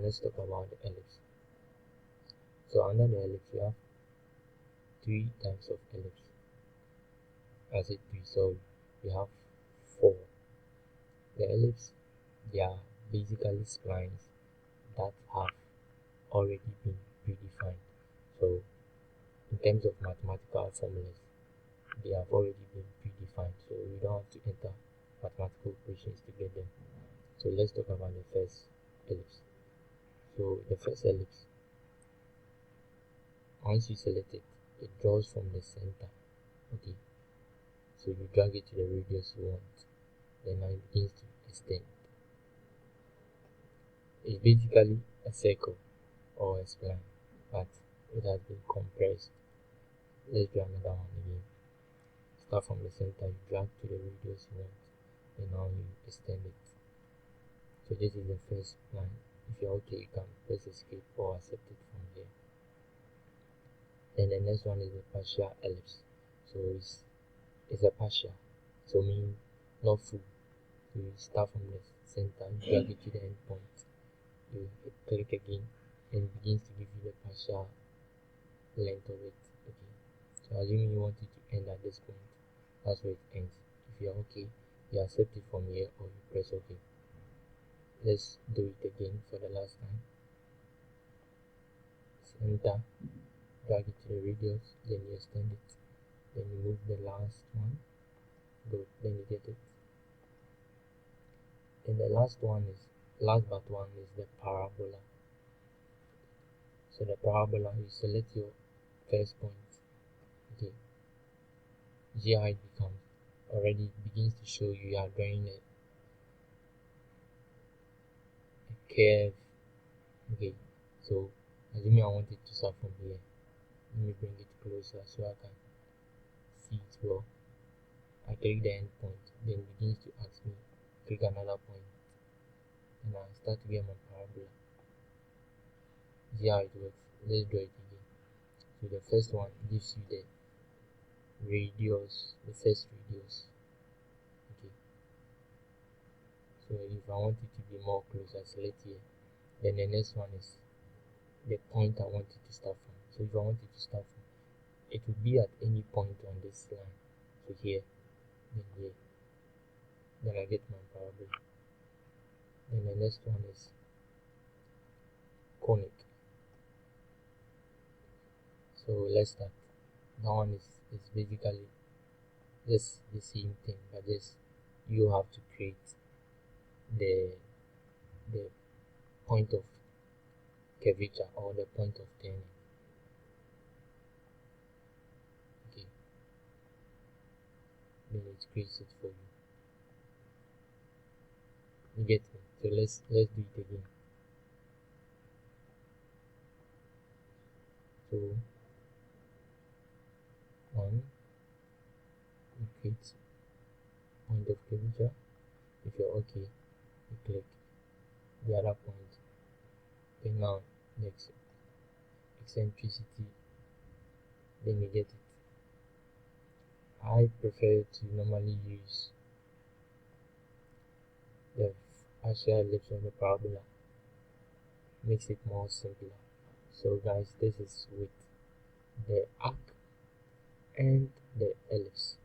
let's talk about the ellipse. So under the ellipse, you have three types of ellipse. I said three, sorry, you have four. The ellipse, they are basically splines that have already been predefined. So in terms of mathematical formulas, they have already been predefined, so you don't have to enter mathematical equations to get them. So let's talk about the first ellipse. So the first ellipse, once you select it, it draws from the center. Okay, so you drag it to the radius you want, then now it begins to extend. It's basically a circle or a spline, but it has been compressed. Let's do another one again. Start from the center, you drag to the radius you want, and now you extend it. So this is the first line. If you're okay, you can press escape or accept it from here. Then the next one is the partial ellipse. So it's a partial, so mean not full. So you start from the center, you drag it to the end point, you click again, and it begins to give you the partial length of it. Okay, so assuming you want it to end at this point, that's where it ends. If you're okay, you accept it from here or you press OK. Let's do it again for the last time. Center, drag it to the radius, then you extend it, then you move the last one, good, then you get it. Then the last but one is the parabola. So the parabola, you select your first point. Okay, see how it becomes. Already begins to show you are drawing a curve. Okay, so assuming I want it to start from here, let me bring it closer so I can see it well. I click the end point, then it begins to ask me click another point, and I start to get my parabola. See how it works. Let's draw it again. So the first one gives you the radius, the first radius. Okay, so if I want it to be more close, I select here. Then the next one is the point I want it to start from. So if I want it to start from, it will be at any point on this line. So here, then here, then I get my parabola. Then the next one is conic. So let's start. That one is basically just the same thing, but just you have to create the point of curvature or the point of turning. Okay, then it creates it for you. You get me? So let's do it again. So one, you create point of curvature. If you're okay, you click the other point. Then now next eccentricity, then you get it. I prefer to normally use the partial ellipse on the parabola, makes it more simpler. So guys, this is with the arc and the ellipse.